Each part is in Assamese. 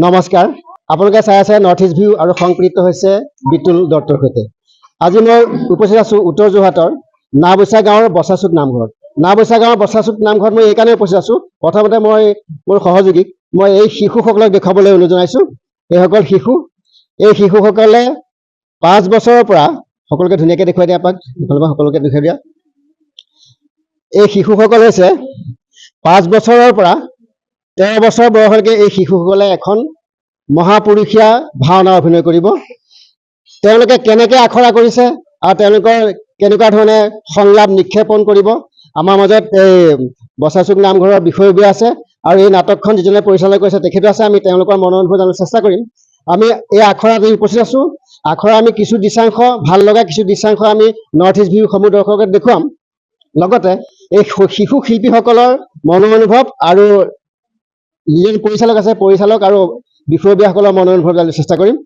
নমস্কাৰ, আপোনালোকে চাই আছে নৰ্থ ইষ্ট ভিউ আৰু সংপৃক্ত হৈছে বিতুল দত্তৰ সৈতে। আজি মই উপস্থিত আছোঁ উত্তৰ যোৰহাটৰ নাওবৈচা গাঁৱৰ বচাচুক নামঘৰত। নাওবৈচা গাঁৱৰ বচাচুক নামঘৰত মই এইকাৰণে উপস্থিত আছোঁ। প্ৰথমতে মই মোৰ সহযোগীক মই এই শিশুসকলক দেখুৱাবলৈ অনুৰোধ জনাইছোঁ। এইসকল শিশু, এই শিশুসকলে 5 বছৰৰ পৰা সকলোকে ধুনীয়াকৈ দেখুৱাই দিয়া, সকলোকে দেখুৱাই দিয়া। এই শিশুসকল হৈছে 5 বছৰৰ পৰা 13 বছৰ বয়সলৈকে এই শিশুসকলে এখন মহাপুৰুষীয়া ভাওনা অভিনয় কৰিব। তেওঁলোকে কেনেকৈ আখৰা কৰিছে আৰু তেওঁলোকৰ কেনেকুৱা ধৰণে সংলাপ নিক্ষেপণ কৰিব, আমাৰ মাজত এই বচাচুক নামঘৰৰ বিষয়ববীয়া আছে আৰু এই নাটকখন যিজনে পৰিচালনা কৰিছে তেখেতো আছে। আমি তেওঁলোকৰ মনোনয়ন জানিবলৈ চেষ্টা কৰিম। আমি এই আখৰাত উপস্থিত আছোঁ। আখৰা আমি কিছু দৃশ্যাংশ, ভাল লগা কিছু দৃশ্যাংশ আমি নৰ্থ ইষ্ট ভিউ সমূহ দৰ্শকক দেখুৱাম। লগতে এই শিশু শিল্পীসকলৰ মনোঅনুভৱ আৰু যিজন পৰিচালক আছে, পৰিচালক আৰু বিষয়ববীয়াসকলৰ মনোঅনুভৱ জানিবলৈ চেষ্টা কৰিম।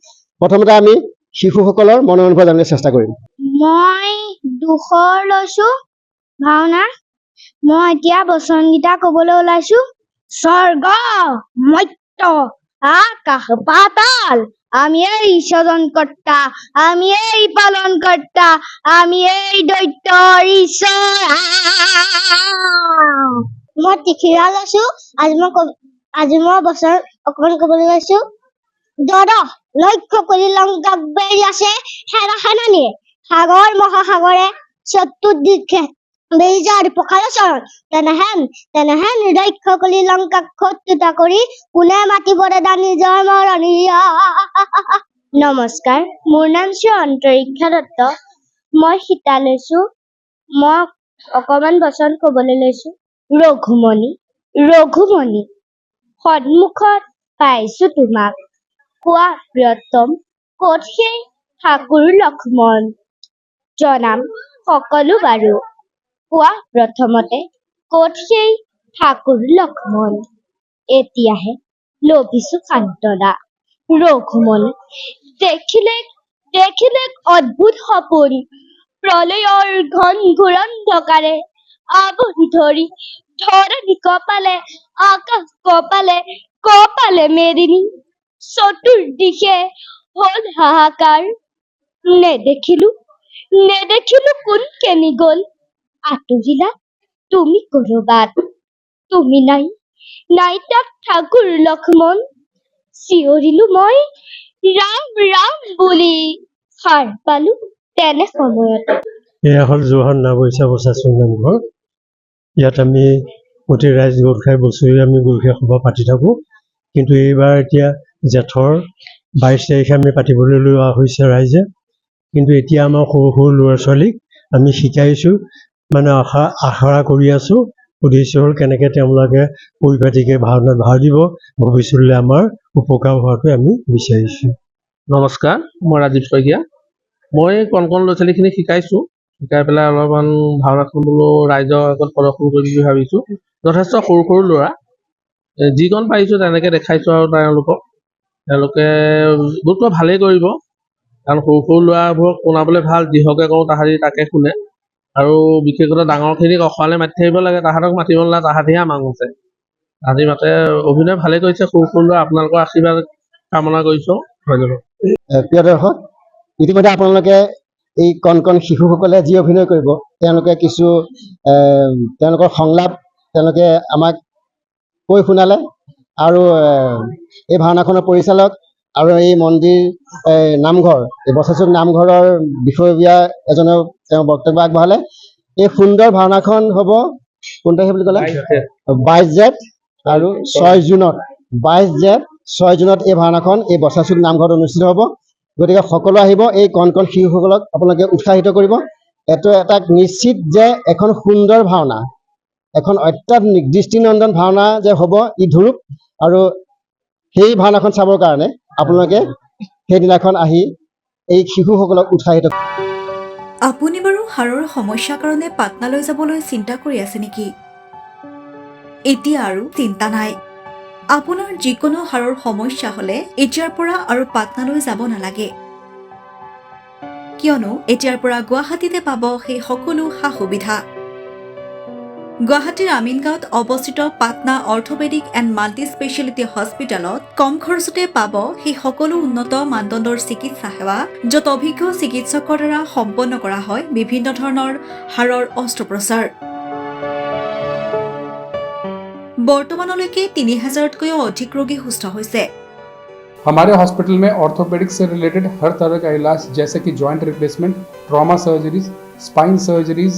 প্ৰথমতে আমি শিশুসকলৰ মনোঅনুভৱ জানিবলৈ চেষ্টা কৰিম। মই 200 লৈছো ভাওনা। মই এতিয়া বচনকেইটা ক'বলৈ ওলাইছো। স্বৰ্গ মৰ্ত্য আকাশ পাতাল, আমি এই স্বজনকৰ্তা, আমি এই পালনকৰ্তা, আমি এই দৈত্যৰ ঈশ্বৰ। মই তিখিৰা লৈছো। আজি মই বচন অকমান ক'বলৈ লৈছো। লক্ষ্য কৰি লংকাক বেৰি আছে সেনানীয়ে, সাগৰ মহাসাগৰে চতুৰ্দিশে বেৰি যাৰ পখালচৰণ। তেনেহেন লক্ষ্য কৰি লংকাক শত্ৰুতা কৰি কোনে মাতিবৰে দানি নিজৰ মৰণি। নমস্কাৰ, মোৰ নাম শ্ৰী অন্তৰীক্ষা দত্ত। মই সীতা লৈছো। মই অকমান বচন ক'বলৈ লৈছো। ৰঘুমণি সন্মুখত পাইছো তোমাক, কোৱা প্ৰিয়তম ক'ত সেই ঠাকুৰ লক্ষ্মণ। জনাম সকলো বাৰু, কোৱা প্ৰথমতে ক'ত সেই ঠাকুৰ লক্ষ্মণ। এতিয়াহে লভিছো সান্তনা। ৰঘুমণি দেখিলে অদ্ভুত সপোন, প্ৰলয়ৰ ঘন ঘোৰ অন্ধকাৰে আৱৰি ধৰি ধৰণি কঁপালে, আকাশ কঁপালে মেদিনী। চতুৰ্দিশে হল হাহাকাৰ, নেদেখিলো কোন কেনি গল। আঁতৰিলা তুমি কৰবাত, তুমি নাই তাত ঠাকুৰ লক্ষ্মণ। চিঞৰিলো মই ৰাম ৰাম বুলি, সাৰ পালো তেনে সময়তে। এয়া হ'ল যোৰহাট নাওবৈচা বচাচুক নামঘৰ। ইয়াত আমি গোটেই ৰাইজ গোট খাই বছৰি আমি গৰখীয়া সভা পাতি থাকোঁ। কিন্তু এইবাৰ এতিয়া জেঠৰ 22 তাৰিখে আমি পাতিবলৈ লোৱা হৈছে ৰাইজে। কিন্তু এতিয়া আমাৰ সৰু সৰু ল'ৰা ছোৱালীক আমি শিকাইছোঁ, মানে আখৰা কৰি আছোঁ। উদ্দেশ্য হ'ল কেনেকৈ তেওঁলোকে পৰিপাটিকৈ ভাওনাত ভাও দিব, ভৱিষ্যতলৈ আমাৰ উপকাৰ হোৱাটো আমি বিচাৰিছোঁ। নমস্কাৰ, মই ৰাজীৱ শইকীয়া। মই কণ ল'ৰা ছোৱালীখিনিক শিকাইছোঁ। শিকাই পেলাই অলপমান ভাওনাখন বোলো ৰাইজৰ আগত প্ৰদৰ্শন কৰিম বুলি ভাবিছোঁ। যথেষ্ট সৰু ল'ৰা, যিকণ পাৰিছোঁ তেনেকৈ দেখাইছোঁ আৰু তেওঁলোকে বোধকৰো ভালেই কৰিব। কাৰণ সৰু ল'ৰাবোৰক শুনাবলৈ ভাল, যিহকে কওঁ তাহাঁতি তাকে শুনে। আৰু বিশেষকৈ ডাঙৰখিনিক অখৰালে মাতি থাকিব লাগে, তাহাঁতক মাতিব নালাগে, তাহাঁতিহে আমাক মাতে। তাহাঁতি মাতে, অভিনয় ভালেই কৰিছে সৰু ল'ৰা। আপোনালোকৰ আশীৰ্বাদ কামনা কৰিছোঁ। ধন্যবাদ। প্ৰিয় দৰ্শক, ইতিমধ্যে আপোনালোকে এই কণ শিশুসকলে যি অভিনয় কৰিব, তেওঁলোকে কিছু তেওঁলোকৰ সংলাপ তেওঁলোকে আমাক কৈ শুনালে। আৰু এই ভাওনাখনৰ পৰিচালক আৰু এই মন্দিৰ নামঘৰ, এই বচাচুক নামঘৰৰ বিষয়ববীয়া এজনে তেওঁ বক্তব্য আগবঢ়ালে। এই সুন্দৰ ভাওনাখন হ'ব কোন তাৰিখে বুলি ক'লে? 22 জেঠ আৰু 6 জুনত। 22 জেঠ 6 জুনত এই ভাওনাখন এই বচাচুক নামঘৰত অনুষ্ঠিত হ'ব। গতিকে সকলো আহিব, এই কণ শিশুসকলক আপোনালোকে উৎসাহিত কৰিব। এটা নিশ্চিত যে এখন সুন্দৰ ভাওনা, এখন অত্যাধুনিক দৃষ্টিনন্দন ভাওনা যে হ'ব ই ধুৰুপ। আৰু সেই ভাওনাখন চাবৰ কাৰণে আপোনালোকে সেইদিনাখন আহি এই শিশুসকলক উৎসাহিত। আপুনি বাৰু হাড়ৰ সমস্যাৰ কাৰণে পাটনালৈ যাবলৈ চিন্তা কৰি আছে নেকি? এতিয়া আৰু চিন্তা নাই। আপোনাৰ যিকোনো হাড়ৰ সমস্যা হ'লে এতিয়াৰ পৰা আৰু পাটনালৈ যাব নালাগে, কিয়নো এতিয়াৰ পৰা গুৱাহাটীতে পাব সেই সকলো সা সুবিধা। গুৱাহাটীৰ আমিনগাঁৱত অৱস্থিত Patna orthopaedic and multi speciality হস্পিটেলত কম খৰচতে পাব সেই সকলো উন্নত মানদণ্ডৰ চিকিৎসা সেৱা য'ত অভিজ্ঞ চিকিৎসকৰ দ্বাৰা সম্পন্ন কৰা হয় বিভিন্ন ধৰণৰ হাড়ৰ অস্ত্ৰোপচাৰ। বৰ্তমানলৈকে ৩,০০০তকৈও অধিক ৰোগী সুস্থ হৈছে। हमारे हॉस्पिटल में ऑर्थोपेडिक से रिलेटेड हर तरह का इलाज जैसे कि joint replacement, trauma surgeries, spine surgeries,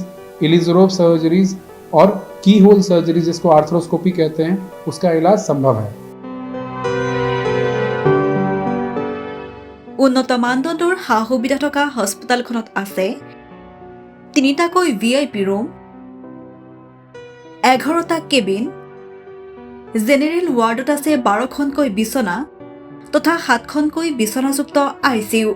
Ilizarov surgeries और की होल सर्जरीज जिसको आर्थ्रोस्कोपी कहते हैं उसका इलाज संभव है। উন্নত মানদণ্ডৰ সা সুবিধা থকা হস্পিটেলখনত আছে ৩টাকৈ VIP ৰুম, 11টা কেবিন, জেনেৰেল ৱাৰ্ডত আছে 12খনকৈ বিচনা তথা 7খনকৈ বিচনাযুক্ত ICU।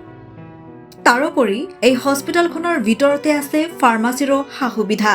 তাৰোপৰি এই হস্পিটেলখনৰ ভিতৰতে আছে ফাৰ্মাচীৰো সা সুবিধা।